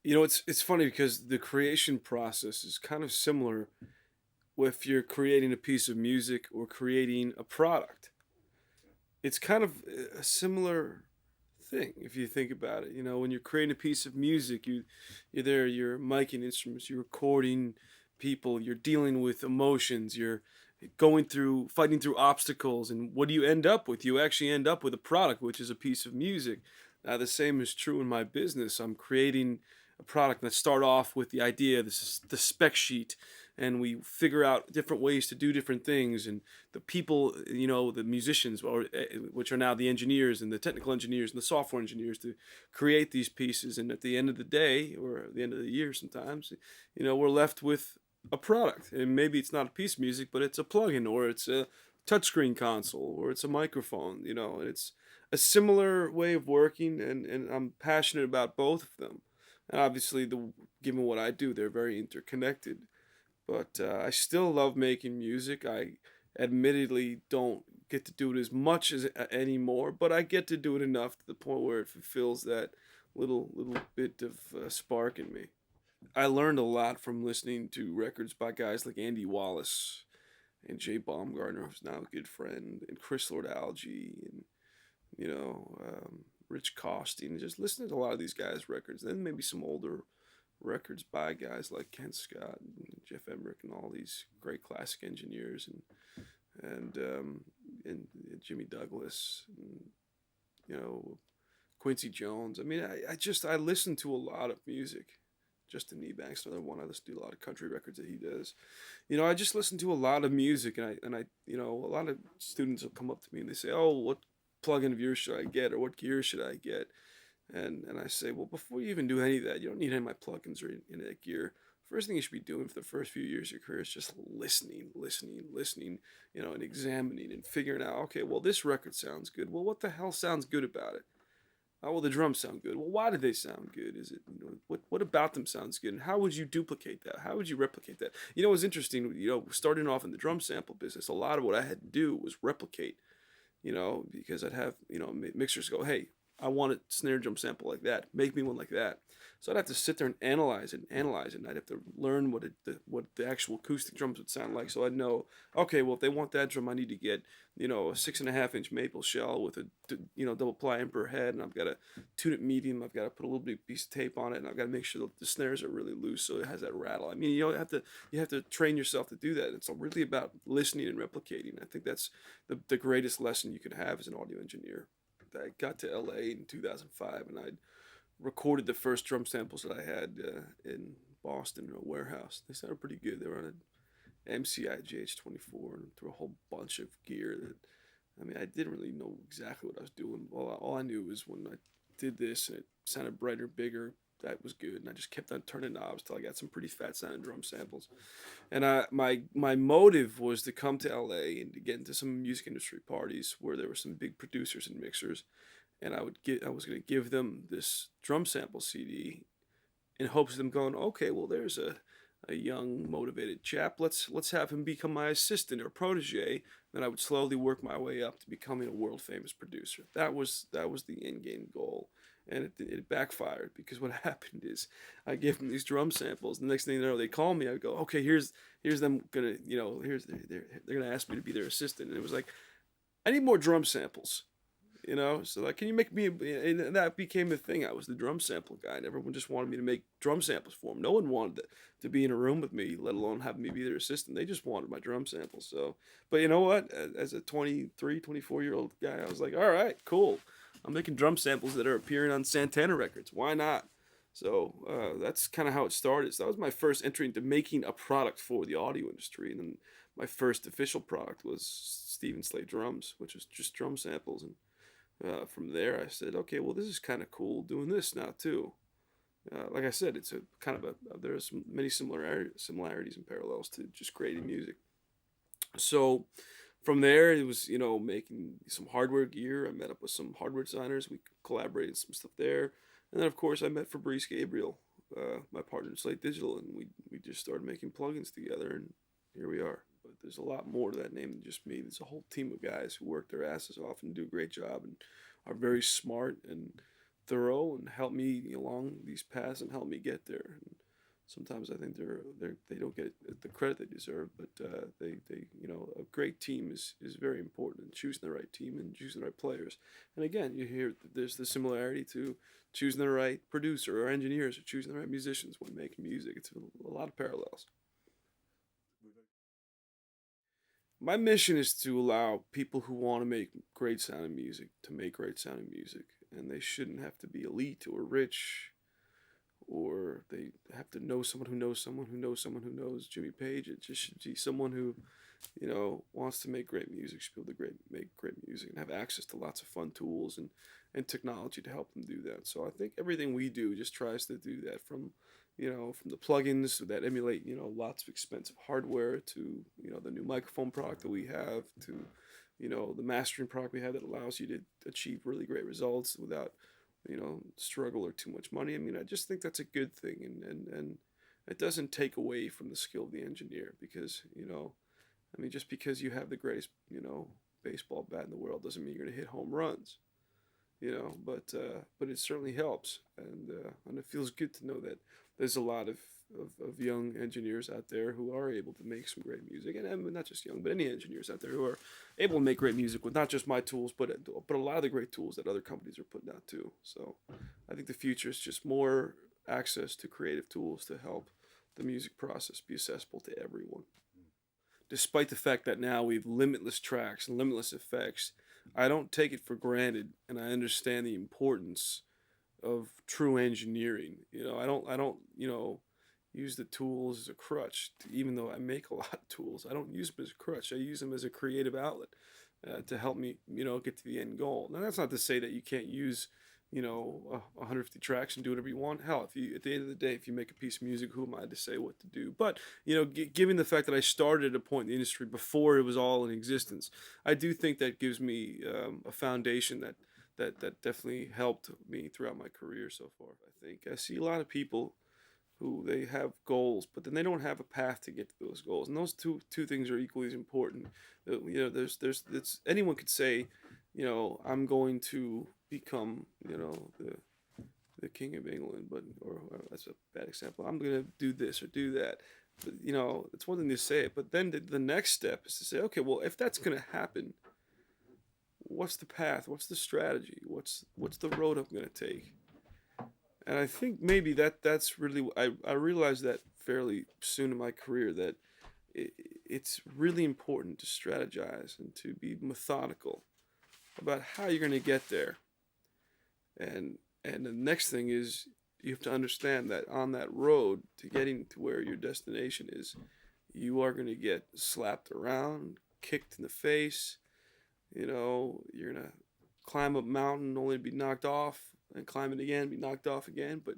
It's funny because the creation process is kind of similar if you're creating a piece of music or creating a product. It's kind of a similar thing if you think about it. When you're creating a piece of music, you're there, you're miking instruments, you're recording people, you're dealing with emotions, you're going through fighting through obstacles, and what do you end up with? You actually end up with a product, which is a piece of music. Now the same is true in my business. I'm creating a product that start off with the idea, this is the spec sheet, and we figure out different ways to do different things, and the people, the musicians, which are now the engineers and the technical engineers and the software engineers, to create these pieces. And at the end of the day, or at the end of the year, sometimes, we're left with a product. And maybe it's not a piece of music, but it's a plugin, or it's a touchscreen console, or it's a microphone. And it's a similar way of working, and I'm passionate about both of them. And obviously, given what I do, they're very interconnected. But I still love making music. I admittedly don't get to do it as much as anymore, but I get to do it enough to the point where it fulfills that little bit of spark in me. I learned a lot from listening to records by guys like Andy Wallace and Jay Baumgartner, who's now a good friend, and Chris Lord Alge, and Rich Costing. Just listening to a lot of these guys' records, then maybe some older records by guys like Ken Scott and Jeff Emmerich and all these great classic engineers, and Jimmy Douglas, and you know Quincy Jones. I mean, I listen to a lot of music. Justin Niebank's another one. I listen to a lot of country records that he does. I just listen to a lot of music, and I a lot of students will come up to me and they say, "Oh, what plugin of yours should I get, or what gear should I get?" And I say, well, before you even do any of that, you don't need any of my plugins or any of that gear. First thing you should be doing for the first few years of your career is just listening, and examining and figuring out, okay, well, this record sounds good. Well, what the hell sounds good about it? Oh, well, the drums sound good. Well, why do they sound good? Is it, what about them sounds good? And how would you duplicate that? How would you replicate that? It was interesting, starting off in the drum sample business, a lot of what I had to do was replicate, because I'd have, mixers go, hey, I want a snare drum sample like that. Make me one like that. So I'd have to sit there and analyze it, and I'd have to learn what the actual acoustic drums would sound like. So I'd know, okay, well, if they want that drum, I need to get, a 6.5-inch maple shell with a, double ply emperor head, and I've got to tune it medium. I've got to put a little bit piece of tape on it, and I've got to make sure that the snares are really loose so it has that rattle. I mean, you have to train yourself to do that. It's really about listening and replicating. I think that's the greatest lesson you can have as an audio engineer. I got to LA in 2005, and I'd recorded the first drum samples that I had in Boston in a warehouse. They sounded pretty good. They were on an MCI GH24 and through a whole bunch of gear that, I mean, I didn't really know exactly what I was doing. All I knew was when I did this and it sounded brighter, bigger, that was good. And I just kept on turning knobs till I got some pretty fat sounding drum samples. And my motive was to come to LA and to get into some music industry parties where there were some big producers and mixers, and I was gonna give them this drum sample CD in hopes of them going, okay, well, there's a young motivated chap. Let's have him become my assistant or protege. Then I would slowly work my way up to becoming a world famous producer. That was the end game goal, and it backfired because what happened is I gave them these drum samples. The next thing you know, they call me. I go, okay, here's them gonna, here's they're gonna ask me to be their assistant, and it was like, I need more drum samples. So like, can you make me? And that became the thing. I was the drum sample guy, and everyone just wanted me to make drum samples for them. No one wanted to be in a room with me, let alone have me be their assistant. They just wanted my drum samples. So, but you know what? As a 23, 24-year-old guy, I was like, all right, cool. I'm making drum samples that are appearing on Santana records. Why not? So that's kind of how it started. So that was my first entry into making a product for the audio industry, and then my first official product was Steven Slate drums, which was just drum samples. And from there, I said, okay, well, this is kind of cool doing this now too. Like I said, it's a kind of there's many similarities and parallels to just creating music. So from there, it was making some hardware gear. I met up with some hardware designers. We collaborated some stuff there, and then of course I met Fabrice Gabriel, my partner in Slate Digital, and we just started making plugins together, and here we are. But there's a lot more to that name than just me. There's a whole team of guys who work their asses off and do a great job and are very smart and thorough and help me along these paths and help me get there. And sometimes I think they don't get the credit they deserve, but they a great team is very important in choosing the right team and choosing the right players. And again, you hear there's the similarity to choosing the right producer or engineers or choosing the right musicians when making music. It's a lot of parallels. My mission is to allow people who want to make great sounding music to make great sounding music, and they shouldn't have to be elite or rich, or they have to know someone who knows someone who knows someone who knows Jimmy Page. It just should be someone who, wants to make great music, should be able to make great music and have access to lots of fun tools and technology to help them do that. So I think everything we do just tries to do that from the plugins that emulate, lots of expensive hardware to, the new microphone product that we have to, the mastering product we have that allows you to achieve really great results without, struggle or too much money. I mean, I just think that's a good thing, and it doesn't take away from the skill of the engineer because, I mean, just because you have the greatest, baseball bat in the world doesn't mean you're going to hit home runs, but it certainly helps, and it feels good to know that there's a lot of young engineers out there who are able to make some great music, and not just young, but any engineers out there who are able to make great music with not just my tools, but a lot of the great tools that other companies are putting out too. So I think the future is just more access to creative tools to help the music process be accessible to everyone. Despite the fact that now we've limitless tracks and limitless effects, I don't take it for granted, and I understand the importance of true engineering. I don't use the tools as a crutch. Even though I make a lot of tools, I don't use them as a crutch. I use them as a creative outlet to help me, get to the end goal. Now that's not to say that you can't use, 150 tracks and do whatever you want. Hell, if you at the end of the day, if you make a piece of music, who am I to say what to do? But given the fact that I started at a point in the industry before it was all in existence, I do think that gives me a foundation that definitely helped me throughout my career so far. I think I see a lot of people who they have goals, but then they don't have a path to get to those goals, and those two things are equally as important. There's it's anyone could say, I'm going to become, the king of England, but or that's a bad example. I'm gonna do this or do that. But, it's one thing to say it, but then the next step is to say, okay, well, if that's gonna happen, what's the path? What's the strategy? What's the road I'm gonna take? And I think maybe that's really I realized that fairly soon in my career that it's really important to strategize and to be methodical about how you're going to get there. And the next thing is you have to understand that on that road to getting to where your destination is, you are going to get slapped around, kicked in the face. You're going to climb a mountain only to be knocked off and climb it again, be knocked off again, but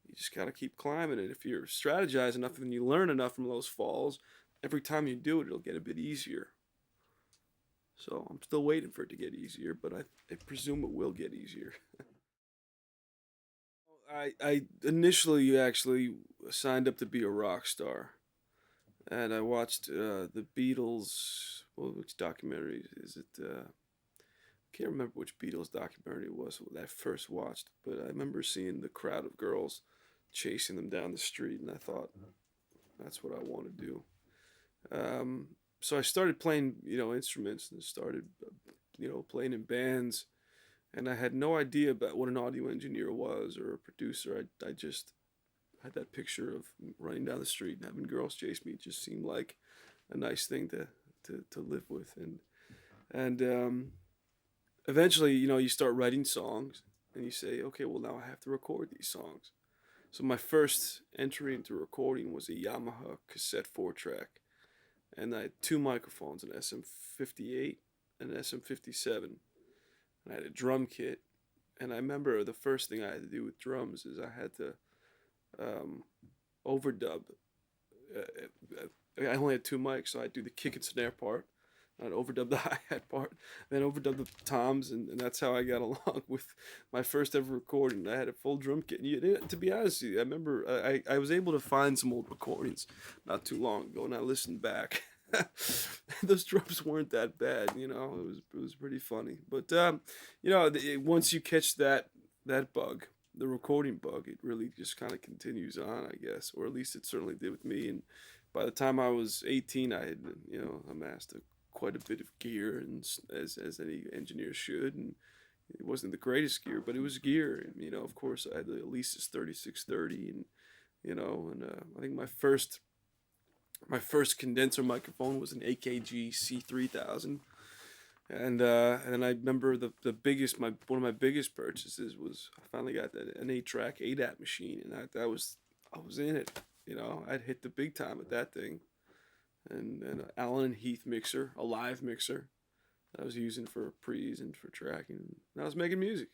you just got to keep climbing it. If you're strategized enough and you learn enough from those falls, every time you do it, it'll get a bit easier. So I'm still waiting for it to get easier, but I presume it will get easier. I initially actually signed up to be a rock star, and I watched the Beatles. Well, which documentary is it? I can't remember which Beatles documentary it was that I first watched, but I remember seeing the crowd of girls chasing them down the street, and I thought, that's what I want to do. So I started playing, instruments and started, playing in bands, and I had no idea about what an audio engineer was or a producer. I just had that picture of running down the street and having girls chase me. It just seemed like a nice thing to live with, and eventually, you start writing songs, and you say, okay, well now I have to record these songs. So my first entry into recording was a Yamaha cassette 4-track, and I had two microphones, an SM58 and an SM57, and I had a drum kit. And I remember the first thing I had to do with drums is I had to overdub. I only had two mics, so I'd do the kick and snare part. I'd overdub the hi-hat part, then overdub the toms, and that's how I got along with my first ever recording. I had a full drum kit. To be honest with you, I remember I was able to find some old recordings not too long ago, and I listened back. Those drums weren't that bad, it was pretty funny. But once you catch that that bug, the recording bug, it really just kind of continues on, I guess, or at least it certainly did with me. And by the time I was 18, I had, amassed quite a bit of gear, and as any engineer should. And it wasn't the greatest gear, but it was gear. And, of course, I had the Alesis 3630, and I think my first condenser microphone was an AKG C3000. And then I remember the biggest one of my biggest purchases was I finally got an 8-track ADAT machine, and I was in it. I'd hit the big time with that thing, and an Allen and Heath mixer, a live mixer that I was using for pre's and for tracking. And I was making music.